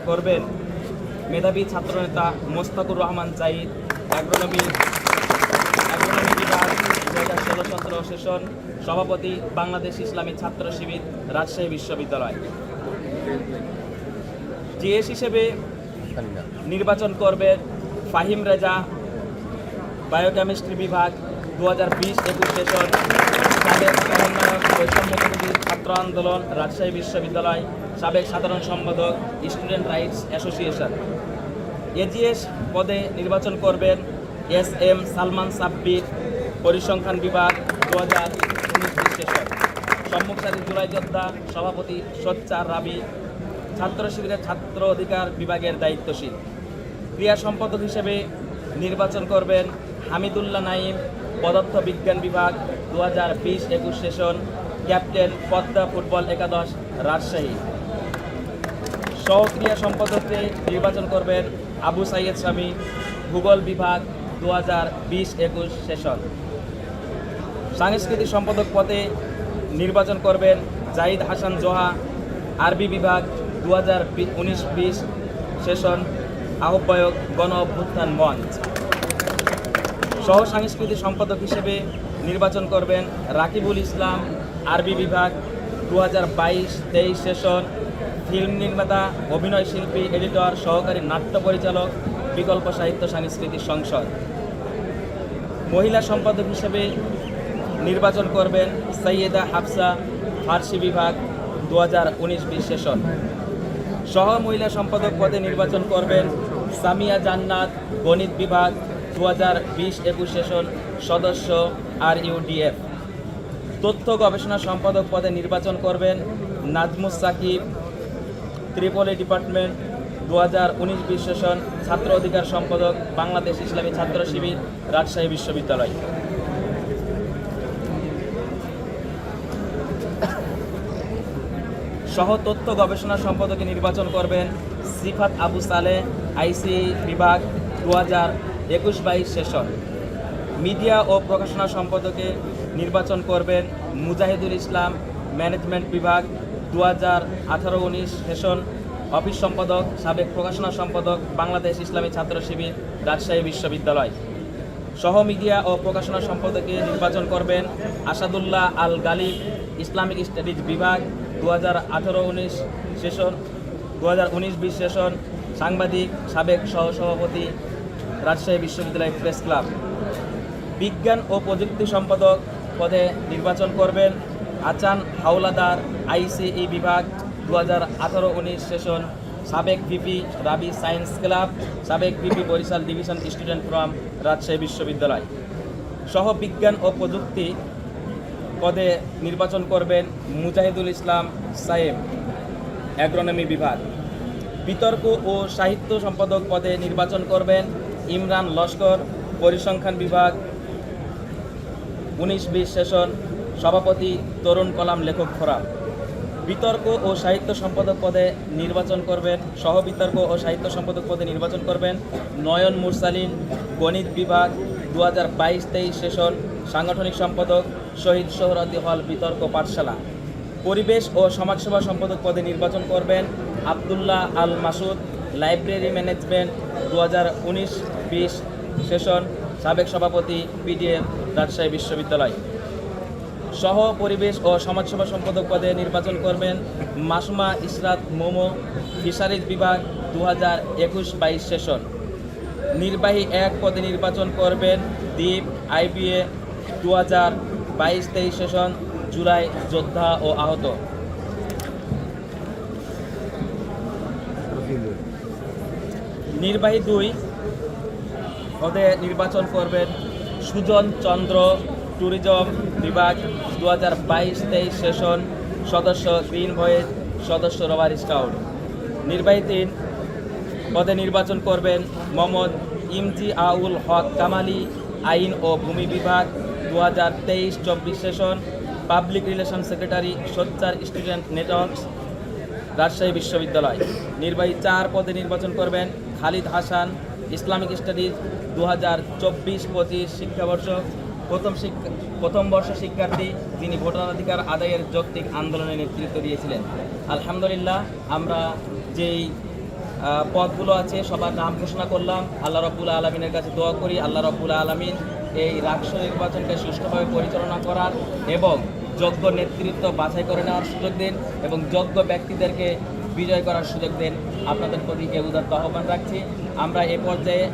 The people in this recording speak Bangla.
করবেন মেধাবী ছাত্রনেতা মোস্তাকুর রহমান জাহিদ, অ্যাগ্রোনমি বিভাগ 2016-17 সেশন, সভাপতি বাংলাদেশ ইসলামী ছাত্র শিবির, রাজশাহী বিশ্ববিদ্যালয়। জিএস হিসেবে নির্বাচন করবেন ফাহিম রেজা, বায়োকেমিস্ট্রি বিভাগ 2020-21 সেশন, সাবেক সমন্বয়ক বৈষম্যবিরোধী ছাত্র আন্দোলন, রাজশাহী বিশ্ববিদ্যালয়, সাবেক সাধারণ সম্পাদক, স্টুডেন্ট রাইটস অ্যাসোসিয়েশন। এজিএস পদে নির্বাচন করবেন SM সালমান সাব্বির, পরিসংখ্যান বিভাগ 2019-20 সেশন, সম্মুখসারী জুলাই যোদ্ধা, সভাপতি সোচ্চার রাবি, ছাত্র শিবিরের ছাত্র অধিকার বিভাগের দায়িত্বশীল। ক্রিয়া সম্পাদক হিসেবে নির্বাচন করবেন হামিদুল্লাহ নাইম, পদার্থ বিজ্ঞান বিভাগ 2020-21 সেশন, ক্যাপ্টেন পদ্মা ফুটবল একাদশ, রাজশাহী। সহক্রিয়া সম্পাদককে নির্বাচন করবেন আবু সাইয়েদ শামী, ভূগোল বিভাগ 2020-21 সেশন। সাংস্কৃতিক সম্পাদক পদে নির্বাচন করবেন জাহিদ হাসান জোহা, আরবি বিভাগ 2019-20 সেশন, আহ্বায়ক গণ অভ্যুত্থান মঞ্চ। সহ সাংস্কৃতিক সম্পাদক হিসেবে নির্বাচন করবেন রাকিবুল ইসলাম, আরবি বিভাগ 2022-23 সেশন, ফিল্ম নির্মাতা, অভিনয় শিল্পী, এডিটর, সহকারী নাট্য পরিচালক, বিকল্প সাহিত্য সাংস্কৃতিক সংসদ। মহিলা সম্পাদক হিসেবে নির্বাচন করবেন সৈয়দা হাফসা, ফার্সি বিভাগ 2019-20 সেশন। সহ মহিলা সম্পাদক পদে নির্বাচন করবেন সামিয়া জান্নাত, গণিত বিভাগ 2020-21 সেশন, সদস্য RUDF। তথ্য গবেষণা সম্পাদক পদে নির্বাচন করবেন নাজমুস সাকিব, ত্রিপলি ডিপার্টমেন্ট 2019-20 সেশন, ছাত্র অধিকার সম্পাদক, বাংলাদেশ ইসলামী ছাত্র শিবির, রাজশাহী বিশ্ববিদ্যালয়। সহ তথ্য গবেষণা সম্পাদকে নির্বাচন করবেন সিফাত আবু সালেহ, IC বিভাগ 2021-22 সেশন। মিডিয়া ও প্রকাশনা সম্পাদকে নির্বাচন করবেন মুজাহিদুল ইসলাম, ম্যানেজমেন্ট বিভাগ 2018-19 সেশন, অফিস সম্পাদক, সাবেক প্রকাশনা সম্পাদক, বাংলাদেশ ইসলামী ছাত্র শিবির, রাজশাহী বিশ্ববিদ্যালয়। সহ মিডিয়া ও প্রকাশনা সম্পাদকে নির্বাচন করবেন আসাদুল্লাহ আল গালিব, ইসলামিক স্টাডিজ বিভাগ 2018-19 সেশন, 2019-20 সেশন, সাংবাদিক, সাবেক সহসভাপতি, রাজশাহী বিশ্ববিদ্যালয় প্রেস ক্লাব। বিজ্ঞান ও প্রযুক্তি সম্পাদক পদে নির্বাচন করবেন আচান হাওলাদার, ICE বিভাগ 2018-19 সেশন, সাবেক VP রাবি সায়েন্স ক্লাব, সাবেক VP Barishal division student from, Rajshahi বিশ্ববিদ্যালয়। সহ বিজ্ঞান ও প্রযুক্তি পদে নির্বাচন করবেন মুজাহিদুল ইসলাম সায়েম, অ্যাগ্রোনমি বিভাগ। বিতর্ক ও সাহিত্য সম্পাদক পদে নির্বাচন করবেন ইমরান লস্কর, পরিসংখ্যান বিভাগ 19-20 সেশন, সভাপতি তরুণ কলাম লেখক ফোরাম। বিতর্ক ও সাহিত্য সম্পাদক পদে নির্বাচন করবেন সহ বিতর্ক ও সাহিত্য সম্পাদক পদে নির্বাচন করবেন নয়ন মুরসালিন, গণিত বিভাগ 2022-23 সেশন, সাংগঠনিক সম্পাদক, শহীদ সোহরাওয়ার্দী হল বিতর্ক পাঠশালা। পরিবেশ ও সমাজসেবা সম্পাদক পদে নির্বাচন করবেন আবদুল্লাহ আল মাসুদ, লাইব্রেরি ম্যানেজমেন্ট 2019-20 সেশন, সাবেক সভাপতি, PDF, রাজশাহী বিশ্ববিদ্যালয়। সহ পরিবেশ ও সমাজসেবা সম্পাদক পদে নির্বাচন করবেন মাসুমা ইসরাত মোমো, ফিশারিজ বিভাগ 2021-22 সেশন। নির্বাহী 1 পদে নির্বাচন করবেন দ্বীপ, IBA 2022-23 সেশন, জুলাই যোদ্ধা ও আহত। নির্বাহী 2 পদে নির্বাচন করবেন সুজন চন্দ্র, ট্যুরিজম বিভাগ 2022-23 সেশন, সদস্য গ্রিন ভয়েস, সদস্য রবার স্কাউট। নির্বাহী 3 পদে নির্বাচন করবেন মোহাম্মদ ইমজি আউল হক কামালি, আইন ও ভূমি বিভাগ 2023-24 সেশন, পাবলিক রিলেশন সেক্রেটারি, সোচ্চার স্টুডেন্ট নেটওয়ার্কস, রাজশাহী বিশ্ববিদ্যালয়। নির্বাহী 4 পদে নির্বাচন করবেন খালিদ হাসান, ইসলামিক স্টাডিজ 2024-25 শিক্ষাবর্ষ, প্রথম বর্ষ শিক্ষার্থী, যিনি ভোটাধিকার আদায়ের যৌক্তিক আন্দোলনে নেতৃত্ব দিয়েছিলেন। আলহামদুলিল্লাহ, আমরা যেই পদগুলো আছে সবার নাম ঘোষণা করলাম। আল্লাহ রাব্বুল আলামিনের কাছে দোয়া করি আল্লাহ রাব্বুল আলামিন এই রাষ্ট্র নির্বাচনকে সুষ্ঠুভাবে পরিচালনা করার এবং যোগ্য নেতৃত্ব বাছাই করে নেওয়ার সুযোগ দিন এবং যোগ্য ব্যক্তিদেরকে বিজয় করার সুযোগ দেন। আপনাদের প্রতি উদাত্ত আহ্বান রাখছি। আমরা এ পর্যায়ে